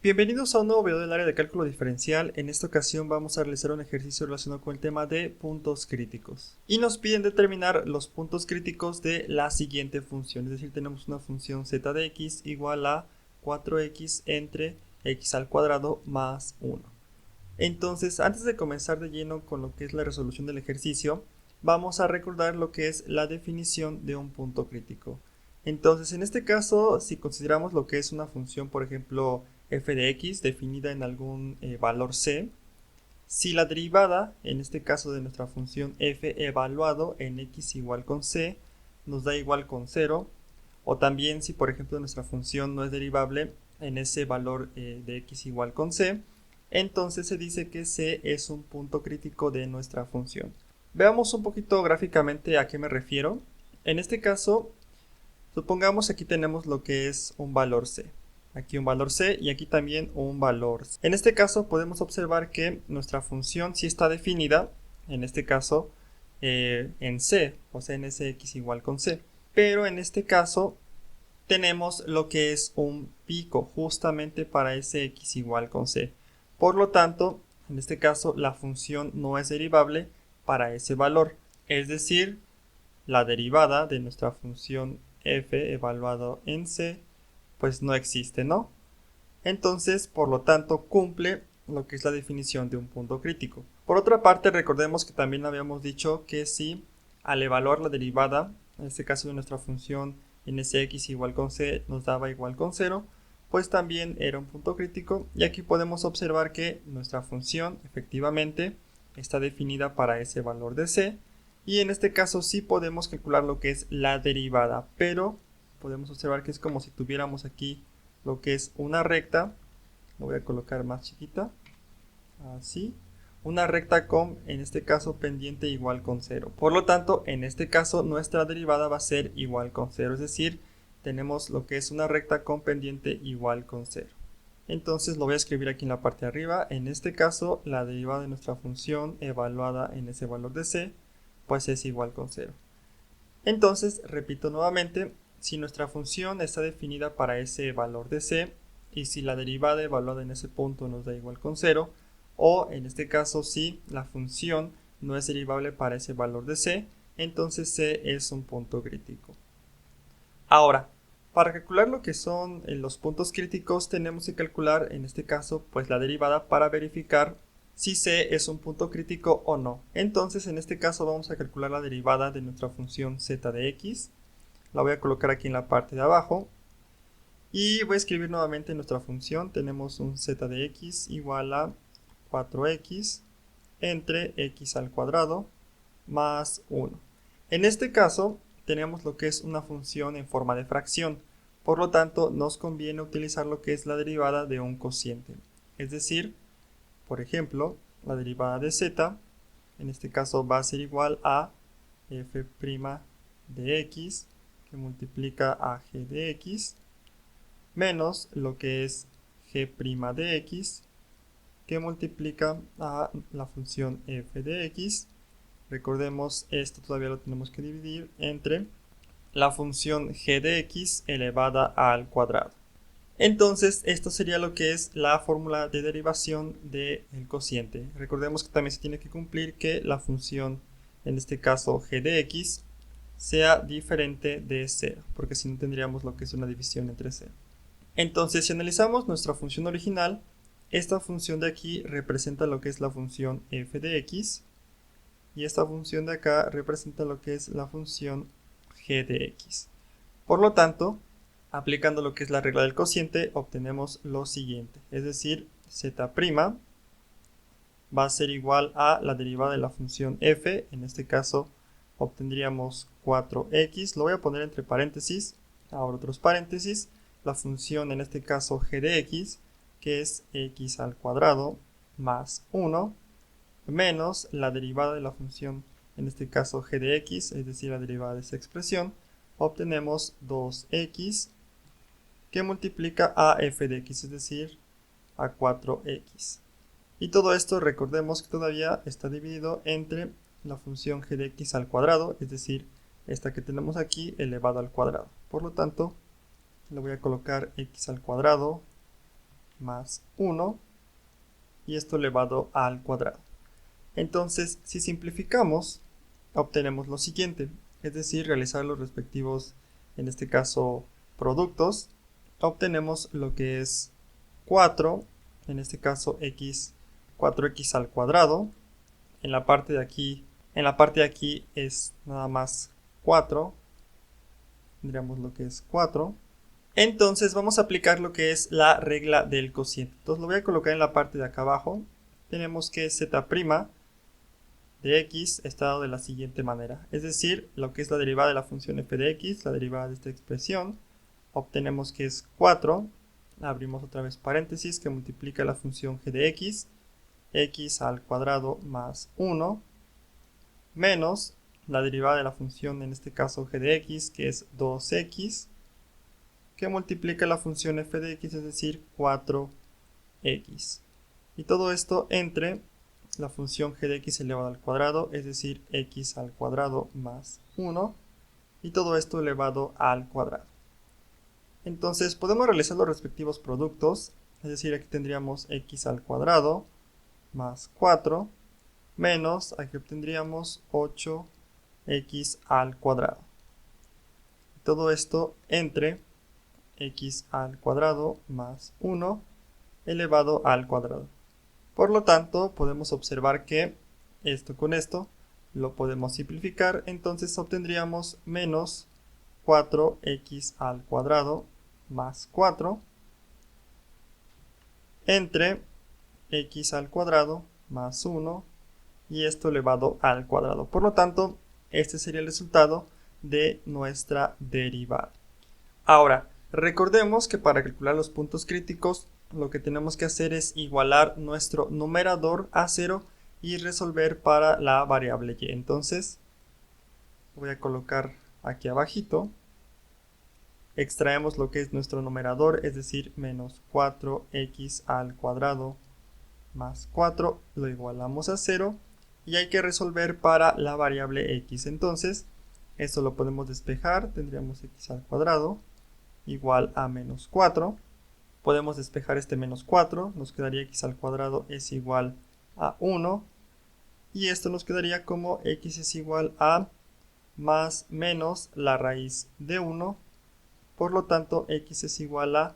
Bienvenidos a un nuevo video del área de cálculo diferencial. En esta ocasión vamos a realizar un ejercicio relacionado con el tema de puntos críticos. Y nos piden determinar los puntos críticos de la siguiente función. Es decir, tenemos una función z de x igual a 4x entre x al cuadrado más 1. Entonces, antes de comenzar de lleno con lo que es la resolución del ejercicio, vamos a recordar lo que es la definición de un punto crítico. Entonces, en este caso, si consideramos lo que es una función, por ejemplo, f de x definida en algún valor c, si la derivada, en este caso de nuestra función f evaluado en x igual con c, nos da igual con 0, o también si por ejemplo nuestra función no es derivable en ese valor de x igual con c, entonces se dice que c es un punto crítico de nuestra función. Veamos un poquito gráficamente a qué me refiero. En este caso, supongamos que aquí tenemos lo que es un valor c. Aquí un valor c y aquí también un valor c. En este caso podemos observar que nuestra función sí está definida, en este caso, en c, o sea en ese x igual con c. Pero en este caso tenemos lo que es un pico justamente para ese x igual con c. Por lo tanto, en este caso la función no es derivable para ese valor. Es decir, la derivada de nuestra función f evaluado en c pues no existe, ¿no? Entonces, por lo tanto, cumple lo que es la definición de un punto crítico. Por otra parte, recordemos que también habíamos dicho que si al evaluar la derivada, en este caso de nuestra función nsx igual con c nos daba igual con 0, pues también era un punto crítico, y aquí podemos observar que nuestra función efectivamente está definida para ese valor de c, y en este caso sí podemos calcular lo que es la derivada, pero podemos observar que es como si tuviéramos aquí lo que es una recta. Lo voy a colocar más chiquita, así, una recta con, en este caso, pendiente igual con 0. Por lo tanto, en este caso, nuestra derivada va a ser igual con 0, es decir, tenemos lo que es una recta con pendiente igual con 0. Entonces lo voy a escribir aquí en la parte de arriba. En este caso, la derivada de nuestra función evaluada en ese valor de c, pues es igual con 0. Entonces, repito nuevamente, si nuestra función está definida para ese valor de c, y si la derivada evaluada en ese punto nos da igual con 0, o en este caso si la función no es derivable para ese valor de c, entonces c es un punto crítico. Ahora, para calcular lo que son los puntos críticos, tenemos que calcular en este caso pues la derivada para verificar si c es un punto crítico o no. Entonces en este caso vamos a calcular la derivada de nuestra función z de x. La voy a colocar aquí en la parte de abajo. Y voy a escribir nuevamente nuestra función. Tenemos un z de x igual a 4x entre x al cuadrado más 1. En este caso tenemos lo que es una función en forma de fracción. Por lo tanto, nos conviene utilizar lo que es la derivada de un cociente. Es decir, por ejemplo, la derivada de z, en este caso va a ser igual a f' de x, que multiplica a g de x, menos lo que es g' de x, que multiplica a la función f de x. Recordemos, esto todavía lo tenemos que dividir entre la función g de x elevada al cuadrado. Entonces, esto sería lo que es la fórmula de derivación del cociente. Recordemos que también se tiene que cumplir que la función, en este caso g de x, sea diferente de 0, porque si no tendríamos lo que es una división entre 0. Entonces, si analizamos nuestra función original, esta función de aquí representa lo que es la función f de x, y esta función de acá representa lo que es la función g de x. Por lo tanto, aplicando lo que es la regla del cociente, obtenemos lo siguiente, es decir, z' va a ser igual a la derivada de la función f, en este caso obtendríamos 4x, lo voy a poner entre paréntesis, ahora otros paréntesis, la función en este caso g de x, que es x al cuadrado más 1, menos la derivada de la función, en este caso g de x, es decir, la derivada de esta expresión, obtenemos 2x, que multiplica a f de x, es decir, a 4x. Y todo esto recordemos que todavía está dividido entre la función g de x al cuadrado, es decir, esta que tenemos aquí elevado al cuadrado. Por lo tanto, le voy a colocar x al cuadrado más 1 y esto elevado al cuadrado. Entonces, si simplificamos, obtenemos lo siguiente, es decir, realizar los respectivos, en este caso, productos, obtenemos lo que es 4, en este caso x, 4x al cuadrado, en la parte de aquí es nada más 4, tendríamos lo que es 4. Entonces vamos a aplicar lo que es la regla del cociente. Entonces lo voy a colocar en la parte de acá abajo. Tenemos que z' de x está dado de la siguiente manera. Es decir, lo que es la derivada de la función f de x, la derivada de esta expresión, obtenemos que es 4. Abrimos otra vez paréntesis que multiplica la función g de x al cuadrado más 1, menos la derivada de la función, en este caso g de x, que es 2x, que multiplica la función f de x, es decir, 4x. Y todo esto entre la función g de x elevado al cuadrado, es decir, x al cuadrado más 1, y todo esto elevado al cuadrado. Entonces podemos realizar los respectivos productos, es decir, aquí tendríamos x al cuadrado más 4, menos, aquí obtendríamos 8x al cuadrado. Todo esto entre x al cuadrado más 1 elevado al cuadrado. Por lo tanto, podemos observar que esto con esto lo podemos simplificar, entonces obtendríamos menos 4x al cuadrado más 4 entre x al cuadrado más 1 y esto elevado al cuadrado. Por lo tanto, este sería el resultado de nuestra derivada. Ahora, recordemos que para calcular los puntos críticos lo que tenemos que hacer es igualar nuestro numerador a 0 y resolver para la variable y. Entonces, voy a colocar aquí abajito, extraemos lo que es nuestro numerador, es decir, menos 4x al cuadrado más 4, lo igualamos a 0 y hay que resolver para la variable x. Entonces, esto lo podemos despejar, tendríamos x al cuadrado igual a menos 4. Podemos despejar este menos 4, nos quedaría x al cuadrado es igual a 1. Y esto nos quedaría como x es igual a más menos la raíz de 1. Por lo tanto, x es igual a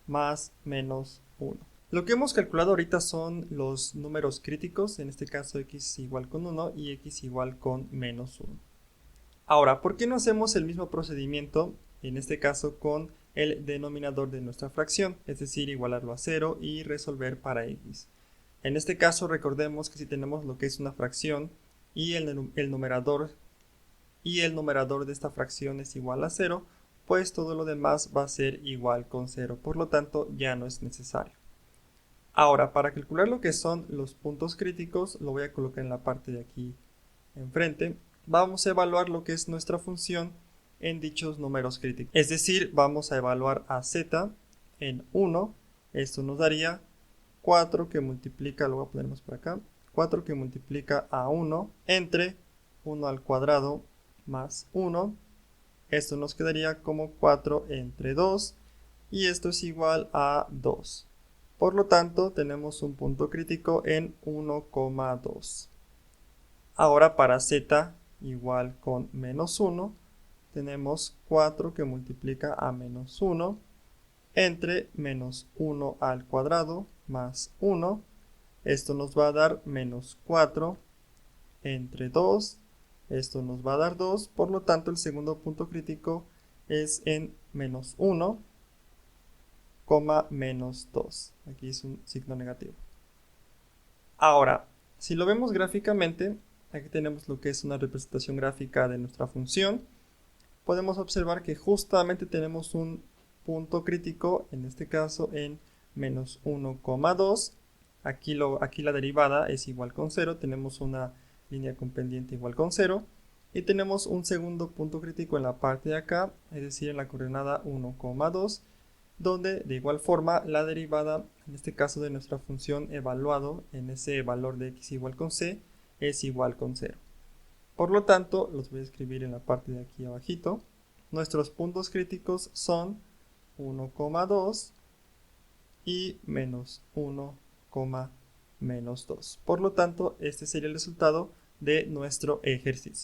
más menos 1. Lo que hemos calculado ahorita son los números críticos, en este caso x igual con 1 y x igual con menos 1. Ahora, ¿por qué no hacemos el mismo procedimiento, en este caso con el denominador de nuestra fracción? Es decir, igualarlo a 0 y resolver para x. En este caso, recordemos que si tenemos lo que es una fracción y el numerador de esta fracción es igual a 0, pues todo lo demás va a ser igual con 0. Por lo tanto, ya no es necesario. Ahora, para calcular lo que son los puntos críticos, lo voy a colocar en la parte de aquí enfrente. Vamos a evaluar lo que es nuestra función en dichos números críticos. Es decir, vamos a evaluar a z en 1. Esto nos daría 4 que multiplica, lo voy a poner más por acá, 4 que multiplica a 1 entre 1 al cuadrado más 1. Esto nos quedaría como 4 entre 2 y esto es igual a 2. Por lo tanto, tenemos un punto crítico en 1,2. Ahora para z igual con menos 1, tenemos 4 que multiplica a menos 1 entre menos 1 al cuadrado más 1. Esto nos va a dar menos 4 entre 2. Esto nos va a dar 2. Por lo tanto, el segundo punto crítico es en menos 1, menos 2. Aquí es un signo negativo. Ahora, si lo vemos gráficamente, aquí tenemos lo que es una representación gráfica de nuestra función. Podemos observar que justamente tenemos un punto crítico, en este caso en menos 1,2. Aquí la derivada es igual con 0, tenemos una línea con pendiente igual con 0. Y tenemos un segundo punto crítico en la parte de acá, es decir, en la coordenada 1,2, donde de igual forma la derivada, en este caso de nuestra función evaluado en ese valor de x igual con c, es igual con 0. Por lo tanto, los voy a escribir en la parte de aquí abajito. Nuestros puntos críticos son 1,2 y menos 1, menos 2. Por lo tanto, este sería el resultado de nuestro ejercicio.